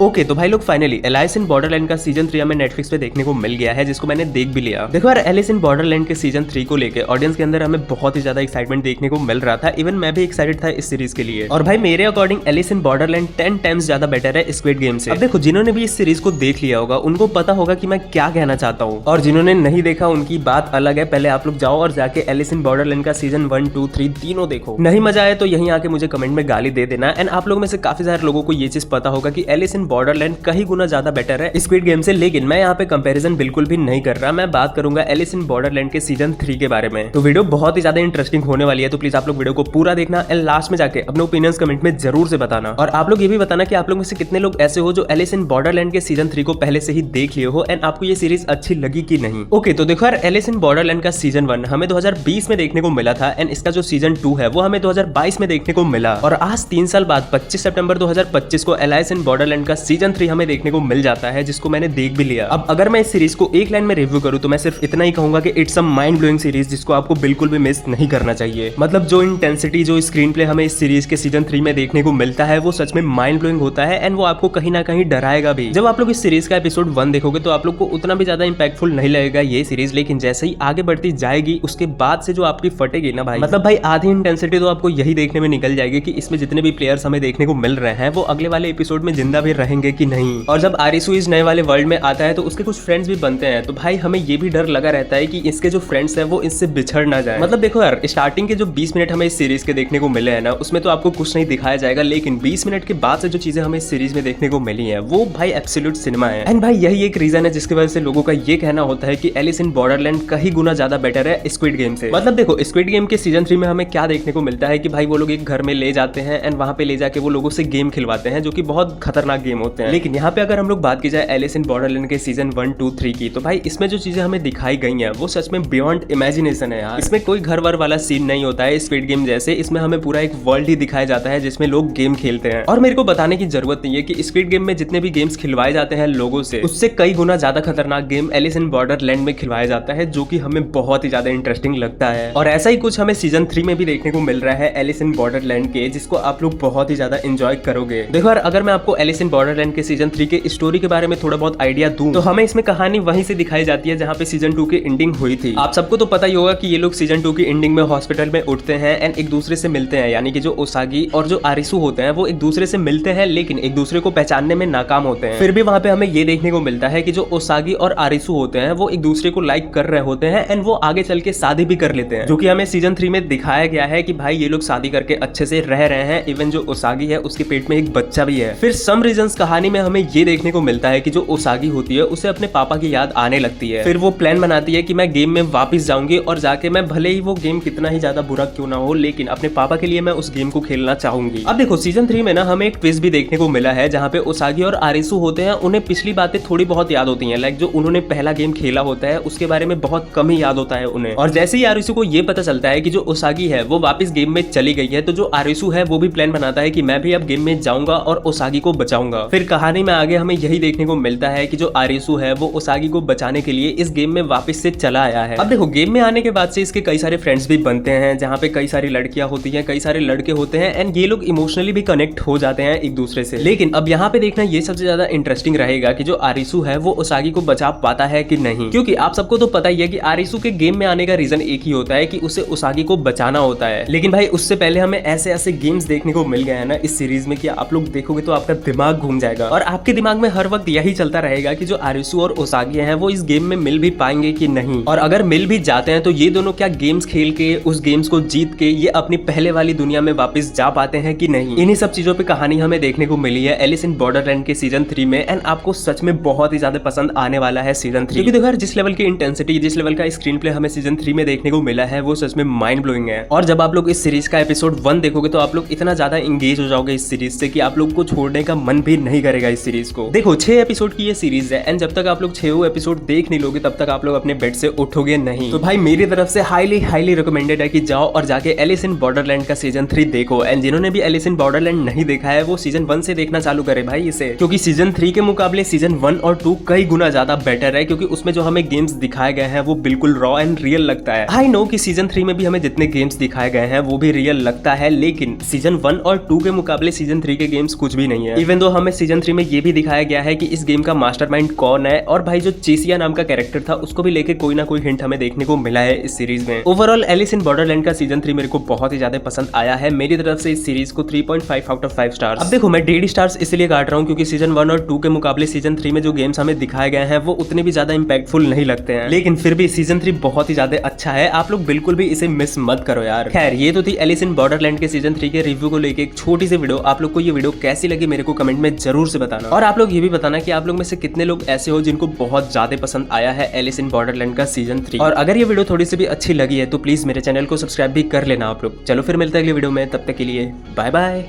Okay तो भाई लोग फाइनली एलाइस इन बॉर्डरलैंड का सीजन 3 हमें नेटफ्लिक्स पे देखने को मिल गया है, जिसको मैंने देख भी लिया। देखो यार, एलिस इन बॉर्डरलैंड के सीजन 3 को लेके ऑडियंस के अंदर हमें बहुत ही ज्यादा एक्साइटमेंट देखने को मिल रहा था। इवन मैं भी एक्साइटेड था इस सीरीज के लिए। और भाई मेरे according Alice in Borderland 10 times ज्यादा बेटर है स्क्विड गेम से। अब देखो, जिन्होंने भी इस सीरीज को देख लिया होगा उनको पता होगा कि मैं क्या कहना चाहता हूँ, और जिन्होंने नहीं देखा उनकी बात अलग है। पहले आप लोग जाओ और जाके एलिस इन बॉर्डरलैंड का सीजन 1, 2, 3 तीनों देखो। नहीं मजा आए तो यहीं आके मुझे कमेंट में गाली दे देना। एंड आप लोगों में से काफी सारे लोगों को ये चीज पता होगा कि एलिस इन बॉर्डरलैंड कहीं गुना ज्यादा बेटर है स्क्विड गेम से। लेकिन मैं यहाँ पे कंपैरिजन बिल्कुल भी नहीं कर रहा, मैं बात करूंगा एलिस इन बॉर्डरलैंड के सीजन 3 के बारे में। तो वीडियो बहुत ही ज्यादा इंटरेस्टिंग होने वाली है, तो प्लीज आप लोग वीडियो को पूरा देखना एंड लास्ट में जाके अपने ओपिनियंस कमेंट में जरूर से बताना। और आप लोग ये भी बताना कि आप लोग में से कितने लोग ऐसे हो जो एलिस इन बॉर्डरलैंड के सीजन 3 को पहले से ही देख लिए हो एंड आपको ये सीरीज अच्छी लगी कि नहीं। ओके तो देखो यार, एलिस इन बॉर्डरलैंड का सीजन 1 हमें 2020 में देखने को मिला था एंड इसका जो सीजन 2 है वो हमें 2022 में देखने को मिला। और आज 3 साल बाद 25 सितंबर 2025 को एलिस इन बॉर्डरलैंड का सीजन 3 हमें देखने को मिल जाता है, जिसको मैंने देख भी लिया। अब अगर मैं इस सीरीज को एक लाइन में रिव्यू करूं तो मैं सिर्फ इतना ही कहूंगा कि it's a mind blowing series, जिसको आपको बिल्कुल भी मिस नहीं करना चाहिए। मतलब जो इंटेंसिटी, जो स्क्रीन प्ले हमें इस सीरीज के सीजन 3 में देखने को मिलता है वो सच में माइंड ब्लोइंग होता है एंड वो आपको कहीं ना कहीं डराएगा भी। जब आप लोग इस सीरीज का एपिसोड 1 देखोगे तो आप लोग को उतना भी ज्यादा इंपैक्टफुल नहीं लगेगा ये सीरीज, लेकिन जैसे ही आगे बढ़ती जाएगी उसके बाद से जो आपकी फटेगी ना भाई, मतलब भाई आधी इंटेंसिटी तो आपको यही देखने में निकल जाएगी कि इसमें जितने भी प्लेयर्स हमें देखने को मिल रहे हैं वो अगले वाले एपिसोड में जिंदा भी रहेंगे कि नहीं। और जब आरिसू इस नए वाले वर्ल्ड में आता है तो उसके कुछ फ्रेंड्स भी बनते हैं, तो भाई हमें ये भी डर लगा रहता है कि इसके जो फ्रेंड्स हैं वो इससे बिछड़ ना जाए। मतलब देखो यार, स्टार्टिंग के जो 20 मिनट हमें इस सीरीज के देखने को मिले हैं ना, उसमें तो आपको कुछ नहीं दिखाया जाएगा, लेकिन 20 मिनट के बाद से जो चीजें हमें इस सीरीज में देखने को मिली है वो भाई एब्सोल्यूट सिनेमा है। एंड भाई यही एक रीजन है जिसकी वजह से लोगों का ये कहना होता है कि एलिस इन बॉर्डरलैंड कहीं गुना ज्यादा बेटर है स्क्विड गेम से। मतलब देखो, स्क्विड गेम के सीजन 3 में हमें क्या देखने को मिलता है कि भाई वो लोग एक घर में ले जाते हैं एंड वहां पे ले जाके वो लोगों से गेम खिलवाते हैं, जो कि बहुत खतरनाक गेम होते हैं। लेकिन यहाँ पे अगर हम लोग बात की जाए एलिस इन बॉर्डरलैंड के सीजन 1, 2, 3 की, तो भाई इसमें जो चीजें हमें दिखाई गई हैं वो सच में बियॉन्ड इमेजिनेशन है यार। इसमें कोई घर वर वाला सीन नहीं होता है स्क्विड गेम जैसे। इसमें हमें पूरा एक वर्ल्ड ही दिखाया जाता है जिसमें लोग गेम खेलते हैं। और मेरे को बताने की जरूरत नहीं है कि स्क्विड गेम में जितने भी गेम्स खिलवाए जाते हैं लोगों से, उससे कई गुना ज्यादा खतरनाक गेम एलिस इन बॉर्डरलैंड में खिलवाया जाता है, जो कि हमें बहुत ही ज्यादा इंटरेस्टिंग लगता है। और ऐसा ही कुछ हमें सीजन 3 में भी देखने को मिल रहा है एलिस इन बॉर्डरलैंड के, जिसको आप लोग बहुत ही ज्यादा एंजॉय करोगे। देखो यार, अगर मैं आपको एलिस इन बॉर्डरलैंड के सीजन 3 के स्टोरी के बारे में थोड़ा बहुत आइडिया दूं, तो हमें इसमें कहानी वहीं से दिखाई जाती है जहां पे सीजन 2 की एंडिंग हुई थी। आप सबको तो पता ही होगा कि ये लोग सीजन 2 की एंडिंग में हॉस्पिटल में उठते हैं एंड एक दूसरे से मिलते हैं, यानी कि जो ओसागी और जो आरिसू होते हैं वो एक दूसरे से मिलते हैं, लेकिन एक दूसरे को पहचानने में नाकाम होते हैं। फिर भी वहां पे हमें ये देखने को मिलता है कि जो ओसागी और आरिसू होते हैं वो एक दूसरे को लाइक कर रहे होते हैं एंड वो आगे चल के शादी भी कर लेते हैं, जो कि हमें सीजन 3 में दिखाया गया है कि भाई ये लोग शादी करके अच्छे से रह रहे हैं। इवन जो ओसागी है उसके पेट में एक बच्चा भी है। फिर सम रीजंस कहानी में हमें ये देखने को मिलता है कि जो ओसागी होती है उसे अपने पापा की याद आने लगती है। फिर वो प्लान बनाती है कि मैं गेम में वापस जाऊंगी और जाके मैं भले ही वो गेम कितना ही ज्यादा बुरा क्यों ना हो, लेकिन अपने पापा के लिए मैं उस गेम को खेलना चाहूंगी। अब देखो, सीजन 3 में ना हमें एक ट्विस्ट भी देखने को मिला है जहाँ पे ओसागी और आरिसू होते हैं, उन्हें पिछली बातें थोड़ी बहुत याद होती हैं। लाइक जो उन्होंने पहला गेम खेला होता है उसके बारे में बहुत कम ही याद होता है उन्हें। और जैसे ही आरिसू को ये पता चलता है कि जो ओसागी है वो वापस गेम में चली गई है, तो जो आरिसू है वो भी प्लान बनाता है कि मैं भी अब गेम में जाऊंगा और ओसागी को बचाऊंगा। फिर कहानी में आगे हमें यही देखने को मिलता है कि जो आरिसू है वो ओसागी को बचाने के लिए इस गेम में वापस से चला आया है। अब देखो, गेम में आने के बाद से इसके कई सारे फ्रेंड्स भी बनते हैं, जहाँ पे कई सारी लड़कियां होती हैं, कई सारे लड़के होते हैं एंड ये लोग इमोशनली भी कनेक्ट हो जाते हैं एक दूसरे से। लेकिन अब यहाँ पे देखना ये सबसे ज्यादा इंटरेस्टिंग रहेगा कि जो आरिसू है वो ओसागी को बचा पाता है कि नहीं, क्योंकि आप सबको तो पता ही है कि आरिसू के गेम में आने का रीजन एक ही होता है कि उसे ओसागी को बचाना होता है। लेकिन भाई उससे पहले हमें ऐसे ऐसे गेम्स देखने को मिल गए हैं ना इस सीरीज में कि आप लोग देखोगे तो आपका दिमाग घूम जाएगा और आपके दिमाग में हर वक्त यही चलता रहेगा कि जो आरिसू और ओसागी हैं वो इस गेम में मिल भी पाएंगे कि नहीं, और अगर मिल भी जाते हैं तो ये दोनों क्या गेम्स खेल के उस गेम्स को जीत के ये अपनी पहले वाली दुनिया में वापस जा पाते हैं कि नहीं। इन्हीं सब चीजों पे कहानी हमें देखने को मिली है एलिस इन बॉर्डरलैंड के सीजन 3 में एंड आपको सच में बहुत ही ज्यादा पसंद आने वाला है सीजन 3, क्योंकि देखो यार, जिस लेवल की इंटेंसिटी, जिस लेवल का स्क्रीन प्ले हमें सीजन 3 में देखने को मिला है वो सच में माइंड ब्लोइंग है। और जब आप लोग इस सीरीज का एपिसोड 1 देखोगे तो आप लोग इतना ज्यादा एंगेज हो जाओगे इस सीरीज से कि आप लोग को छोड़ने का मन भी नहीं करेगा इस सीरीज को। देखो, 6 एपिसोड की ये सीरीज है एंड जब तक आप लोग 6 एपिसोड देख नहीं लोगे तब तक आप लोग अपने बेड से उठोगे नहीं। तो भाई मेरी तरफ से हाईली रिकमेंडेड है कि जाओ और जाके एलिस इन बॉर्डरलैंड का सीजन 3 देखो। एंड जिन्होंने भी एलिस इन बॉर्डरलैंड नहीं देखा है वो सीजन 1 से देखना चालू करे भाई इसे, क्योंकि सीजन 3 के मुकाबले सीजन 1 और 2 कई गुना ज्यादा बेटर है, क्योंकि उसमें जो हमें गेम्स दिखाए गए हैं वो बिल्कुल रॉ एंड रियल लगता है। आई नो कि सीजन 3 में भी हमें जितने गेम्स दिखाए गए हैं वो भी रियल लगता है, लेकिन सीजन 1 और 2 के मुकाबले सीजन 3 के गेम्स कुछ भी नहीं है। इवन दो हमें सीजन 3 में ये भी दिखाया गया है कि इस गेम का मास्टरमाइंड कौन है, और भाई जो चेसिया नाम का कैरेक्टर था उसको भी लेके कोई ना कोई हिंट हमें देखने को मिला है इस सीरीज में। ओवरऑल एलिस इन बॉर्डरलैंड का सीजन 3 मेरे को बहुत ही ज्यादा पसंद आया है। मेरी तरफ से इस सीरीज को 3.5 आउट ऑफ 5 स्टार्स। अब देखो मैं 1.5 स्टार्स इसलिए काट रहा हूँ क्योंकि सीजन 1 और 2 के मुकाबले सीजन 3 में जो गेम्स हमें दिखाए गए हैं वो उतने भी ज्यादा इंपैक्टफुल नहीं लगते हैं, लेकिन फिर भी सीजन 3 बहुत ही ज्यादा अच्छा है। आप लोग बिल्कुल भी इसे मिस मत करो यार। खैर ये तो थी एलिस इन बॉर्डरलैंड के सीजन 3 के रिव्यू को लेके एक छोटी सी वीडियो। आप लोग को ये वीडियो कैसी लगी मेरे को कमेंट में जरूर से बताना, और आप लोग ये भी बताना कि आप लोग में से कितने लोग ऐसे हो जिनको बहुत ज्यादा पसंद आया है एलिस इन बॉर्डरलैंड का सीजन 3। और अगर ये वीडियो थोड़ी सी भी अच्छी लगी है तो प्लीज मेरे चैनल को सब्सक्राइब भी कर लेना आप लोग। चलो फिर मिलते हैं अगली वीडियो में, तब तक के लिए बाय बाय।